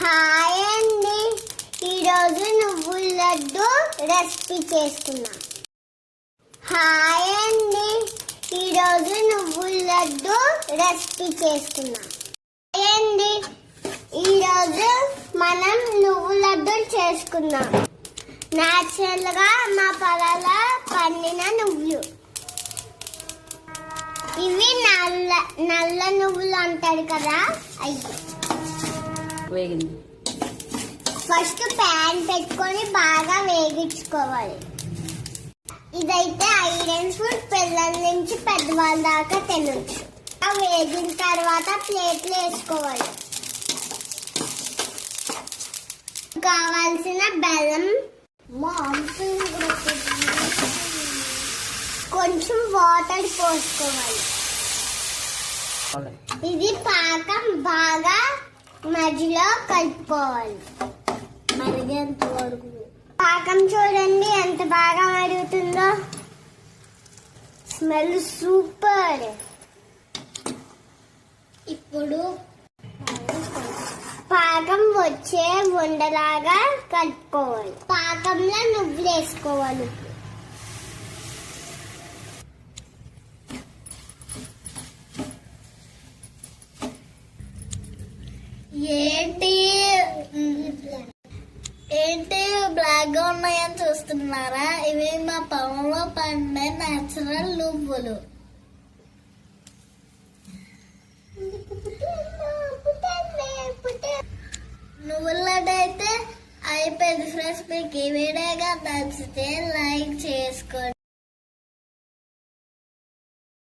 Hi అండి, ఈరోజు నువ్వుల లడ్డు రెసిపీ చేసుకున్నా. హాయ్ అండి, ఈరోజు నువ్వుల లడ్డు రెసిపీ చేసుకున్నా. హాయ్ అండి, ఈరోజు మనం నువ్వుల లడ్డు చేసుకున్నాం. న్యాచురల్ గా మా పొలాల పండిన నువ్వులు. ఇవి నల్ల నువ్వులు అంటారు కదా, అయ్యి. ఫస్ట్ ప్యాన్ పెట్టుకొని బాగా వేగించుకోవాలి. ఇదైతే ఐరన్ ఫుడ్, పిల్లల నుంచి పెద్దవాళ్ళ దాకా తినొచ్చు. వేగిన తర్వాత ప్లేట్లు వేసుకోవాలి. కావాల్సిన బెల్లం, కొంచెం వాటర్ పోసుకోవాలి. ఇది పాకం బాగా మధ్యలో కలుపుకోవాలి. మరిగేంత వరకు పాకం చూడండి ఎంత బాగా మరుగుతుందో. Smell super. ఇప్పుడు పాకం వచ్చే ఉండలాగా కలుపుకోవాలి. పాకంలో నువ్వులు వేసుకోవాలి. ఏంటి బ్లాక్ గా ఉన్నాయని చూస్తున్నారా? ఇవి మా పొలంలో పండే నేచురల్ నువ్వులు. నువ్వుల లడ్డు అయితే అయిపోయింది ఫ్రెండ్స్. మీకు ఈ వీడియోగా నచ్చితే లైక్ చేసుకోండి.